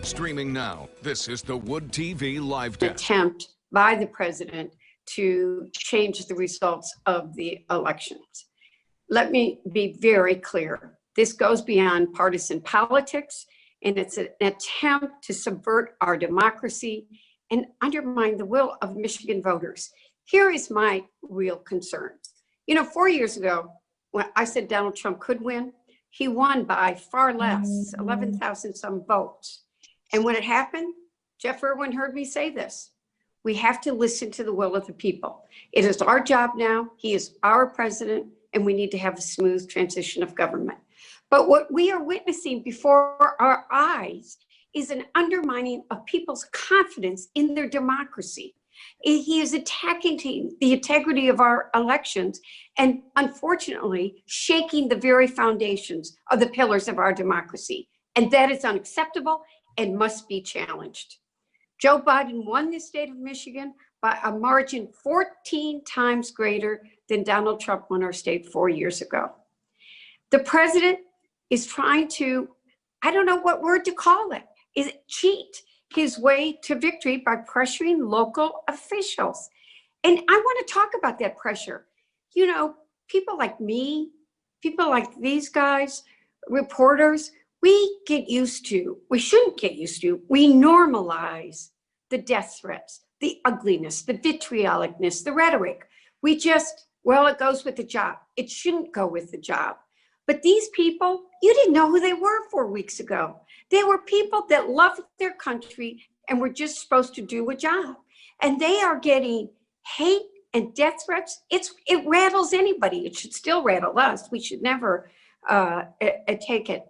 Streaming now, this is the Wood TV Live Desk. Attempt by the president to change the results of the elections. Let me be very clear. This goes beyond partisan politics, and it's an attempt to subvert our democracy and undermine the will of Michigan voters. Here is my real concern. 4 years ago, when I said Donald Trump could win, he won by far less, 11,000 some votes. And when it happened, Jeff Irwin heard me say this: we have to listen to the will of the people. It is our job now. He is our president, and we need to have a smooth transition of government. But what we are witnessing before our eyes is an undermining of people's confidence in their democracy. He is attacking the integrity of our elections and, unfortunately, shaking the very foundations of the pillars of our democracy. And that is unacceptable and must be challenged. Joe Biden won the state of Michigan by a margin 14 times greater than Donald Trump won our state 4 years ago. The president is trying to, I don't know what word to call it, is cheat his way to victory by pressuring local officials. And I want to talk about that pressure. People like me, people like these guys, reporters, we shouldn't get used to, we normalize the death threats, the ugliness, the vitriolicness, the rhetoric. It goes with the job. It shouldn't go with the job. But these people, you didn't know who they were 4 weeks ago. They were people that loved their country and were just supposed to do a job. And they are getting hate and death threats. It rattles anybody. It should still rattle us. We should never take it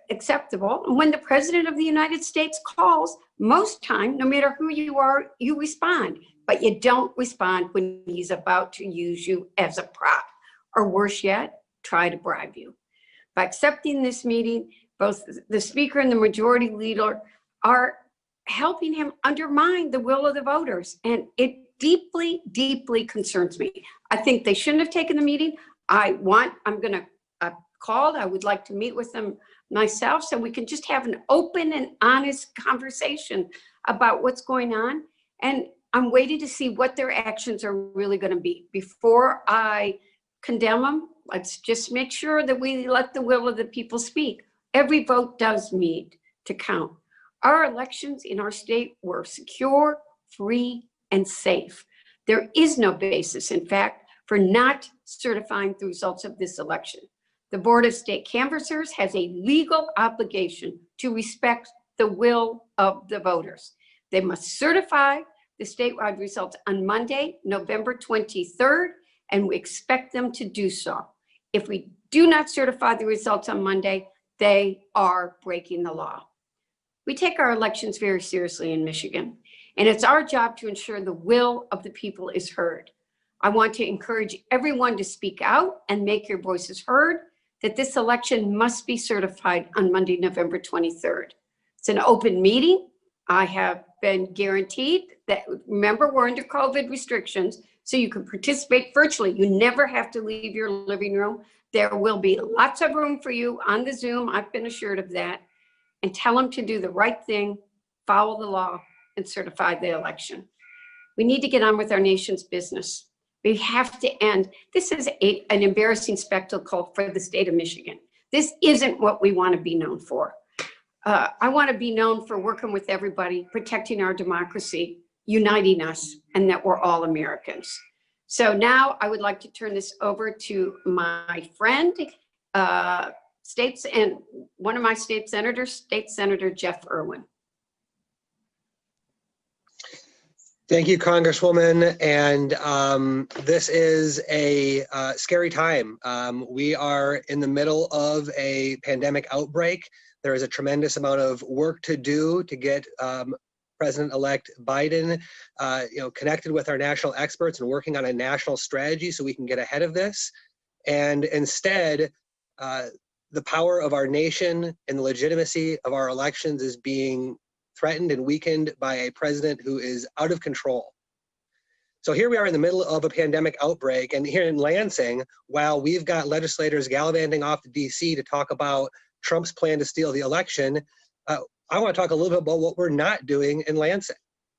acceptable. And when the president of the United States calls, most time, no matter who you are, you respond. But you don't respond when he's about to use you as a prop, or worse yet, try to bribe you. By accepting this meeting, both the speaker and the majority leader are helping him undermine the will of the voters. And it deeply, deeply concerns me. I think they shouldn't have taken the meeting. I would like to meet with them myself so we can just have an open and honest conversation about what's going on. And I'm waiting to see what their actions are really going to be. Before I condemn them, let's just make sure that we let the will of the people speak. Every vote does need to count. Our elections in our state were secure, free, and safe. There is no basis, in fact, for not certifying the results of this election. The Board of State Canvassers has a legal obligation to respect the will of the voters. They must certify the statewide results on Monday, November 23rd, and we expect them to do so. If we do not certify the results on Monday, they are breaking the law. We take our elections very seriously in Michigan, and it's our job to ensure the will of the people is heard. I want to encourage everyone to speak out and make your voices heard, that this election must be certified on Monday, November 23rd. It's an open meeting. I have been guaranteed that, remember, we're under COVID restrictions, so you can participate virtually. You never have to leave your living room. There will be lots of room for you on the Zoom. I've been assured of that. And tell them to do the right thing, follow the law, and certify the election. We need to get on with our nation's business. We have to end. This is an embarrassing spectacle for the state of Michigan. This isn't what we want to be known for. I want to be known for working with everybody, protecting our democracy, uniting us, and that we're all Americans. So now I would like to turn this over to my friend, one of my state senators, State Senator Jeff Irwin. Thank you, Congresswoman. And this is a scary time. We are in the middle of a pandemic outbreak. There is a tremendous amount of work to do to get President-elect Biden connected with our national experts and working on a national strategy so we can get ahead of this. And instead, the power of our nation and the legitimacy of our elections is being threatened and weakened by a president who is out of control. So here we are in the middle of a pandemic outbreak, and here in Lansing, while we've got legislators gallivanting off to DC to talk about Trump's plan to steal the election, I want to talk a little bit about what we're not doing in Lansing.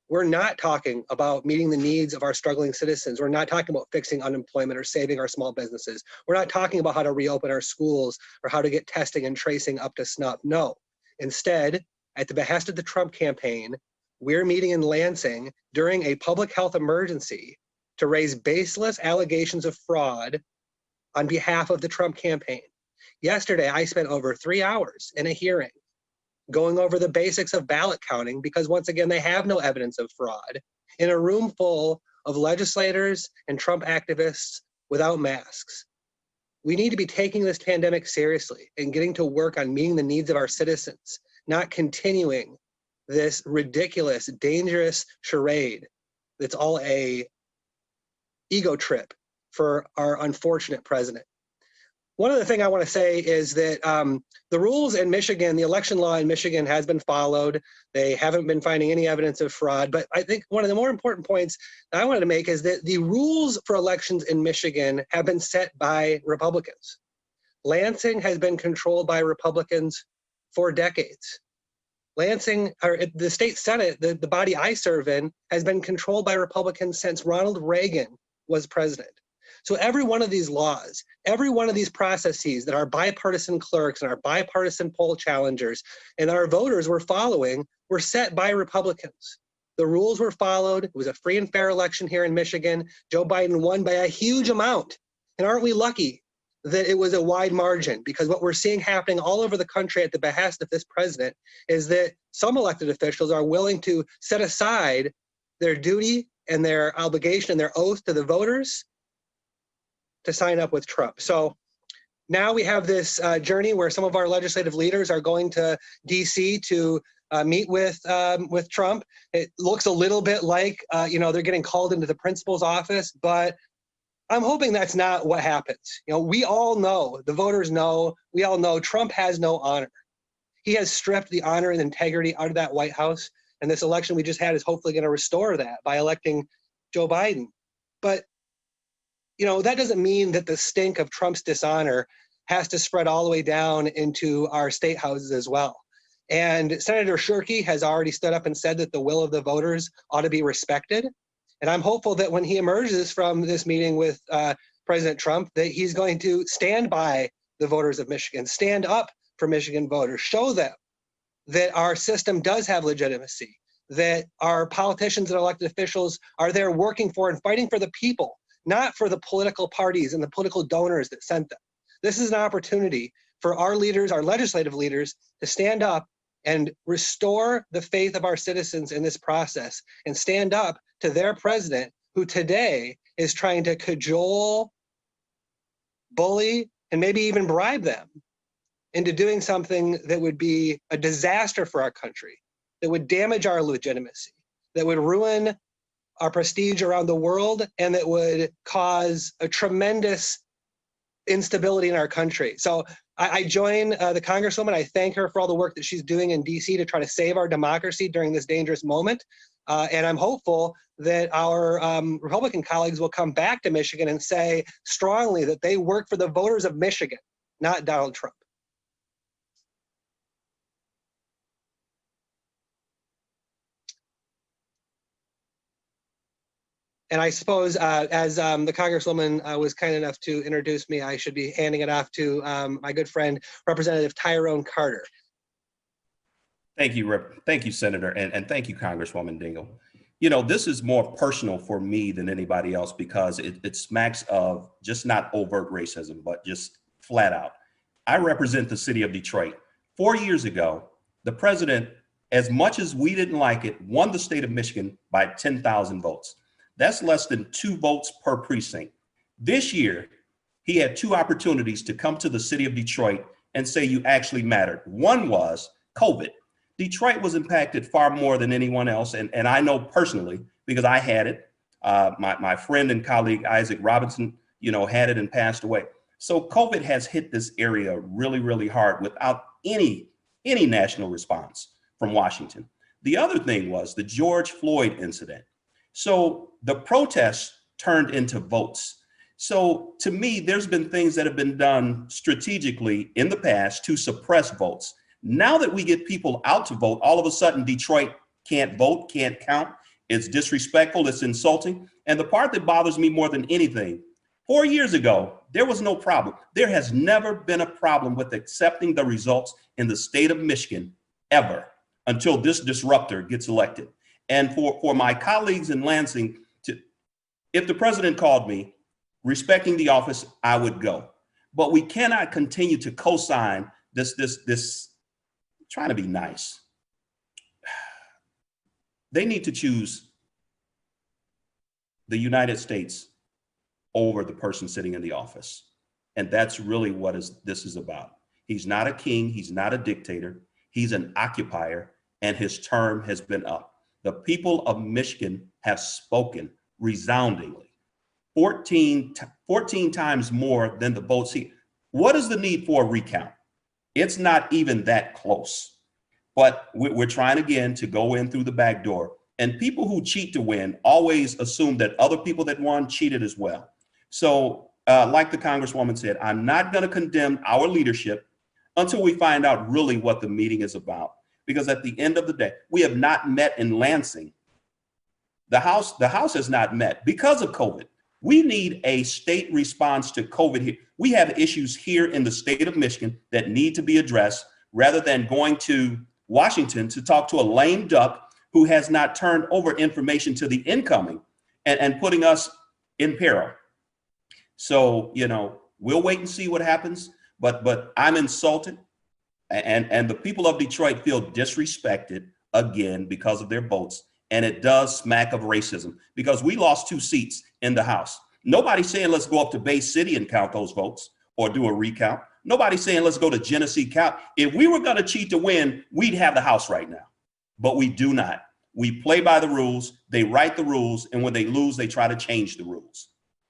We're not talking about meeting the needs of our struggling citizens. We're not talking about fixing unemployment or saving our small businesses. We're not talking about how to reopen our schools or how to get testing and tracing up to snuff. No. Instead, at the behest of the Trump campaign, we're meeting in Lansing during a public health emergency to raise baseless allegations of fraud on behalf of the Trump campaign. Yesterday, I spent over 3 hours in a hearing going over the basics of ballot counting because, once again, they have no evidence of fraud in a room full of legislators and Trump activists without masks. We need to be taking this pandemic seriously and getting to work on meeting the needs of our citizens, not continuing this ridiculous, dangerous charade that's all a ego trip for our unfortunate president. One other thing I want to say is that the rules in Michigan, the election law in Michigan has been followed. They haven't been finding any evidence of fraud. But I think one of the more important points that I wanted to make is that the rules for elections in Michigan have been set by Republicans. Lansing has been controlled by Republicans for decades. Lansing, or the state Senate, the body I serve in, has been controlled by Republicans since Ronald Reagan was president. So every one of these laws, every one of these processes that our bipartisan clerks and our bipartisan poll challengers and our voters were following were set by Republicans. The rules were followed. It was a free and fair election here in Michigan. Joe Biden won by a huge amount. And aren't we lucky that it was a wide margin? Because what we're seeing happening all over the country at the behest of this president is that some elected officials are willing to set aside their duty and their obligation and their oath to the voters to sign up with Trump. So now we have this journey where some of our legislative leaders are going to DC to meet with Trump. It looks a little bit like, they're getting called into the principal's office, but I'm hoping that's not what happens. We all know, the voters know, we all know Trump has no honor. He has stripped the honor and integrity out of that White House. And this election we just had is hopefully going to restore that by electing Joe Biden. But that doesn't mean that the stink of Trump's dishonor has to spread all the way down into our state houses as well. And Senator Shirkey has already stood up and said that the will of the voters ought to be respected. And I'm hopeful that when he emerges from this meeting with President Trump, that he's going to stand by the voters of Michigan, stand up for Michigan voters, show them that our system does have legitimacy, that our politicians and elected officials are there working for and fighting for the people, not for the political parties and the political donors that sent them. This is an opportunity for our leaders, our legislative leaders, to stand up and restore the faith of our citizens in this process and stand up to their president, who today is trying to cajole, bully, and maybe even bribe them into doing something that would be a disaster for our country, that would damage our legitimacy, that would ruin our prestige around the world, and that would cause a tremendous instability in our country. So I join the Congresswoman. I thank her for all the work that she's doing in DC to try to save our democracy during this dangerous moment. And I'm hopeful that our Republican colleagues will come back to Michigan and say strongly that they work for the voters of Michigan, not Donald Trump. And I suppose as the Congresswoman was kind enough to introduce me, I should be handing it off to my good friend, Representative Tyrone Carter. Thank you, Senator, and thank you, Congresswoman Dingell. This is more personal for me than anybody else because it smacks of just not overt racism, but just flat out. I represent the city of Detroit. 4 years ago, the president, as much as we didn't like it, won the state of Michigan by 10,000 votes. That's less than 2 votes per precinct. This year, he had 2 opportunities to come to the city of Detroit and say you actually mattered. One was COVID. Detroit was impacted far more than anyone else. And I know personally, because I had it, my friend and colleague, Isaac Robinson, had it and passed away. So COVID has hit this area really, really hard without any national response from Washington. The other thing was the George Floyd incident. So the protests turned into votes. So to me, there's been things that have been done strategically in the past to suppress votes. Now that we get people out to vote, all of a sudden Detroit can't vote, can't count. It's disrespectful, it's insulting. And the part that bothers me more than anything, 4 years ago, there was no problem. There has never been a problem with accepting the results in the state of Michigan ever until this disruptor gets elected. And for my colleagues in Lansing, if the president called me, respecting the office, I would go. But we cannot continue to co-sign this trying to be nice. They need to choose the United States over the person sitting in the office. And that's really what this is about. He's not a king, he's not a dictator, he's an occupier, and his term has been up. The people of Michigan have spoken resoundingly, 14 times more than the votes here. What is the need for a recount? It's not even that close. But we're trying again to go in through the back door. And people who cheat to win always assume that other people that won cheated as well. So like the Congresswoman said, I'm not going to condemn our leadership until we find out really what the meeting is about. Because at the end of the day, we have not met in Lansing. The House has not met because of COVID. We need a state response to COVID here. We have issues here in the state of Michigan that need to be addressed rather than going to Washington to talk to a lame duck who has not turned over information to the incoming and putting us in peril. So, you know, we'll wait and see what happens, but I'm insulted and the people of Detroit feel disrespected again because of their votes. And it does smack of racism because we lost 2 seats in the House. Nobody's saying let's go up to Bay City and count those votes or do a recount. Nobody's saying let's go to Genesee count. If we were going to cheat to win, we'd have the House right now, but we do not. We play by the rules. They write the rules. And when they lose, they try to change the rules.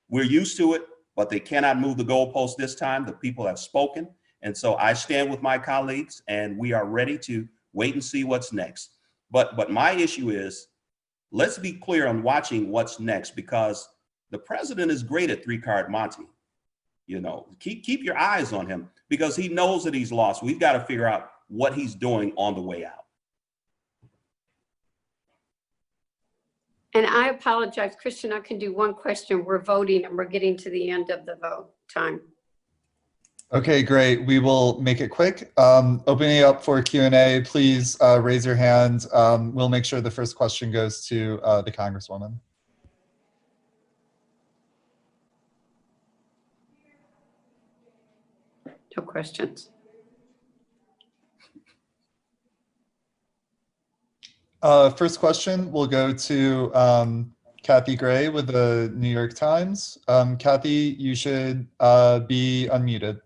We're used to it, but they cannot move the goalpost this time. The people have spoken. And so I stand with my colleagues and we are ready to wait and see what's next. But my issue is, let's be clear on watching what's next because the president is great at 3-card Monte. You know, keep your eyes on him because he knows that he's lost. We've got to figure out what he's doing on the way out. And I apologize, Christian, I can do one question. We're voting and we're getting to the end of the vote time. Okay, great. We will make it quick. Opening up for Q&A, please raise your hand. We'll make sure the first question goes to the Congresswoman. No questions. First question will go to Kathy Gray with the New York Times. Kathy, you should be unmuted.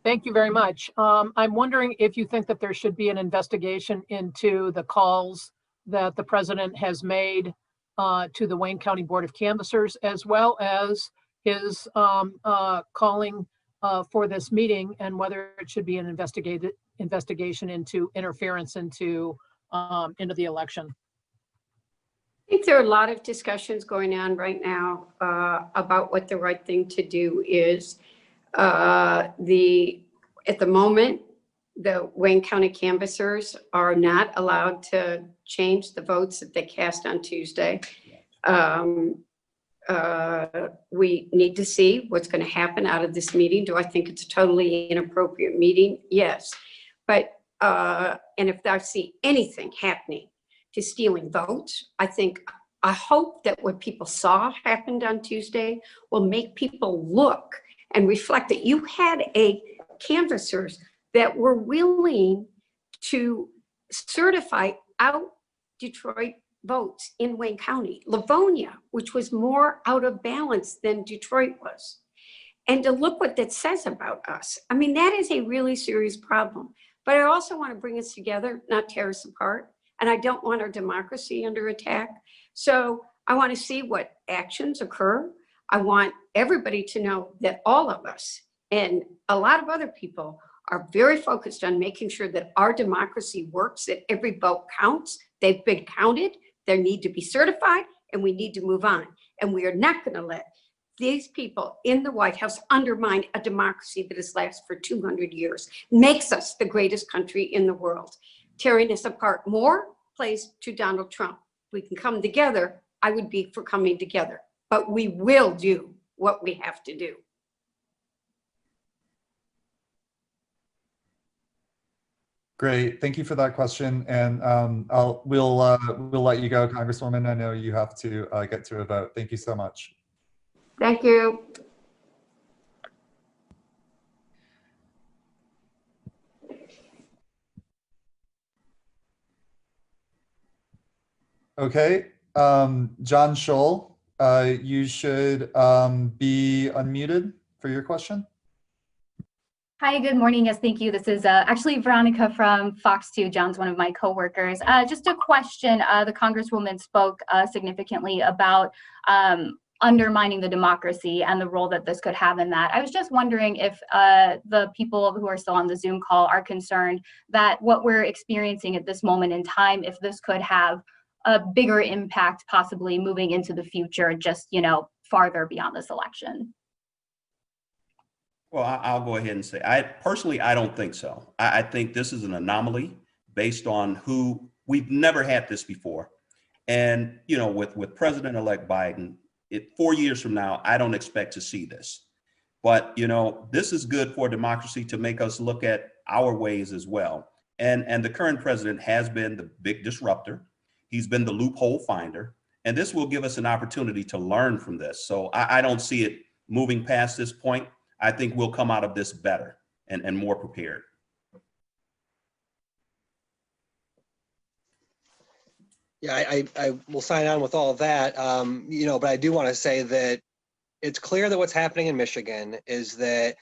Thank you very much. I'm wondering if you think that there should be an investigation into the calls that the president has made to the Wayne County Board of Canvassers, as well as his calling for this meeting, and whether it should be an investigation into interference into the election. I think there are a lot of discussions going on right now about what the right thing to do is. At the moment, the Wayne County canvassers are not allowed to change the votes that they cast on Tuesday. We need to see what's going to happen out of this meeting. Do I think it's a totally inappropriate meeting? Yes. But, and if I see anything happening to stealing votes, I hope that what people saw happened on Tuesday will make people look and reflect that you had canvassers that were willing to certify out Detroit votes in Wayne County, Livonia, which was more out of balance than Detroit was. And to look what that says about us. I mean, that is a really serious problem. But I also want to bring us together, not tear us apart. And I don't want our democracy under attack. So I want to see what actions occur. I want everybody to know that all of us and a lot of other people are very focused on making sure that our democracy works, that every vote counts. They've been counted, they need to be certified, and we need to move on. And we are not going to let These people in the White House undermine a democracy that has lasted for 200 years, makes us the greatest country in the world. Tearing us apart more plays to Donald Trump. We can come together. I would be for coming together, but we will do what we have to do. Great, thank you for that question, and we'll let you go, Congresswoman. I know you have to get to a vote. Thank you so much. Thank you. Okay, John Scholl, you should be unmuted for your question. Hi, good morning. Yes, thank you. This is actually Veronica from Fox 2. John's one of my coworkers. Just a question. The Congresswoman spoke significantly about undermining the democracy and the role that this could have in that. I was just wondering if the people who are still on the Zoom call are concerned that what we're experiencing at this moment in time, if this could have a bigger impact possibly moving into the future, just, farther beyond this election. Well, I'll go ahead and say, I don't think so. I think this is an anomaly based on who we've never had this before. And, with President-elect Biden, 4 years from now, I don't expect to see this. But, this is good for democracy to make us look at our ways as well. And the current president has been the big disruptor. He's been the loophole finder. And this will give us an opportunity to learn from this. So I don't see it moving past this point. I think we'll come out of this better and more prepared. Yeah, I will sign on with all of that. But I do want to say that it's clear that what's happening in Michigan is that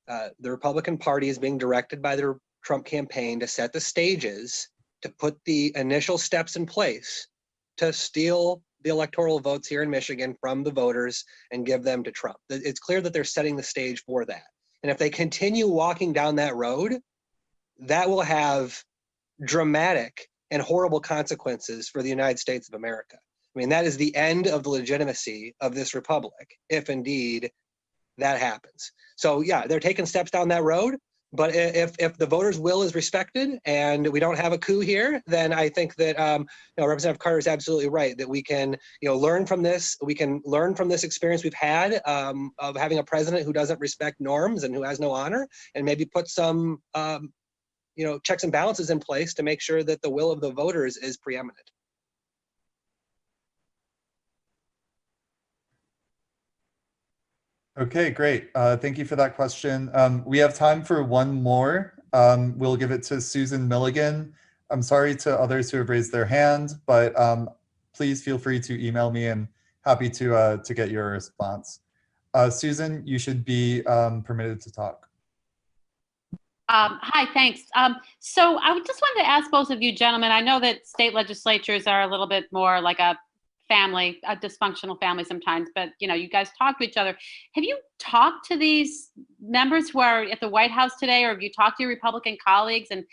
the Republican Party is being directed by the Trump campaign to set the stages, to put the initial steps in place to steal the electoral votes here in Michigan from the voters and give them to Trump. It's clear that they're setting the stage for that. And if they continue walking down that road, that will have dramatic and horrible consequences for the United States of America. I mean, that is the end of the legitimacy of this republic, if indeed that happens. So yeah, they're taking steps down that road. But if the voters' will is respected and we don't have a coup here, then I think that Representative Carter is absolutely right that we can learn from this. We can learn from this experience we've had of having a president who doesn't respect norms and who has no honor, and maybe put some checks and balances in place to make sure that the will of the voters is preeminent. Okay, great. Thank you for that question. We have time for one more. We'll give it to Susan Milligan. I'm sorry to others who have raised their hand, but please feel free to email me and happy to get your response. Susan, you should be permitted to talk. Hi, thanks. So I just wanted to ask both of you gentlemen, I know that state legislatures are a little bit more like a family, a dysfunctional family sometimes, but you guys talk to each other. Have you talked to these members who are at the White House today, or have you talked to your Republican colleagues and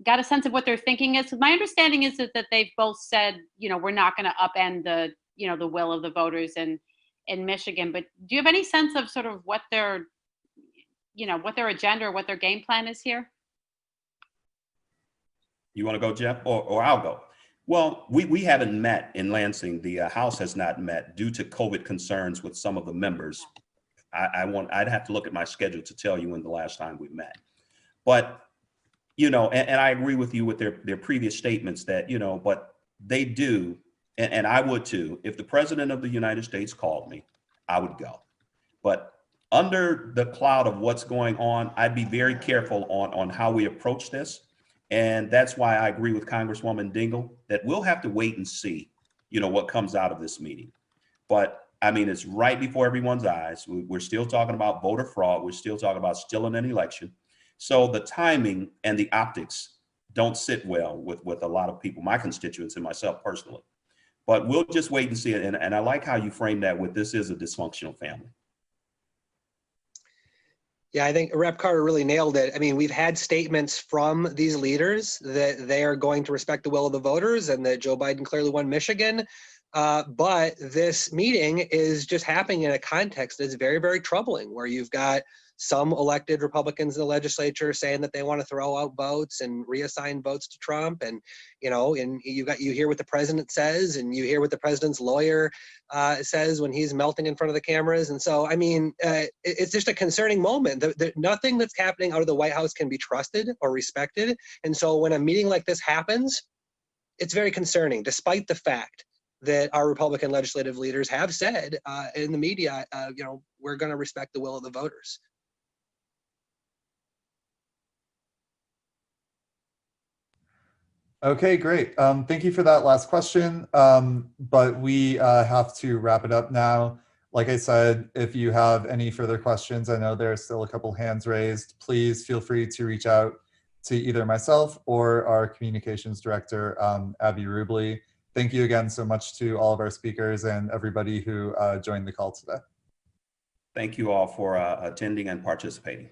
got a sense of what their thinking is? My understanding is that they've both said, we're not going to upend the, the will of the voters in Michigan. But do you have any sense of sort of what their, what their agenda or what their game plan is here? You want to go, Jeff, or I'll go? Well, we haven't met in Lansing. The House has not met due to COVID concerns with some of the members. I'd have to look at my schedule to tell you when the last time we met. But, and I agree with you with their previous statements that, but they do, and I would too, if the president of the United States called me, I would go. But under the cloud of what's going on, I'd be very careful on how we approach this. And that's why I agree with Congresswoman Dingell that we'll have to wait and see, what comes out of this meeting. But I mean, it's right before everyone's eyes. We're still talking about voter fraud. We're still talking about stealing an election. So the timing and the optics don't sit well with a lot of people, my constituents and myself personally. But we'll just wait and see it. And I like how you frame that with this is a dysfunctional family. Yeah, I think Rep. Carter really nailed it. I mean, we've had statements from these leaders that they are going to respect the will of the voters and that Joe Biden clearly won Michigan. But this meeting is just happening in a context that's very, very troubling, where you've got some elected Republicans in the legislature saying that they want to throw out votes and reassign votes to Trump. And, and you hear what the president says, and you hear what the president's lawyer says when he's melting in front of the cameras. And so, I mean, it's just a concerning moment. Nothing that's happening out of the White House can be trusted or respected. And so when a meeting like this happens, it's very concerning, despite the fact that our Republican legislative leaders have said in the media, we're going to respect the will of the voters. Okay, great. Thank you for that last question. But we have to wrap it up now. Like I said, if you have any further questions, I know there are still a couple hands raised. Please feel free to reach out to either myself or our communications director, Abby Rubley. Thank you again so much to all of our speakers and everybody who joined the call today. Thank you all for attending and participating.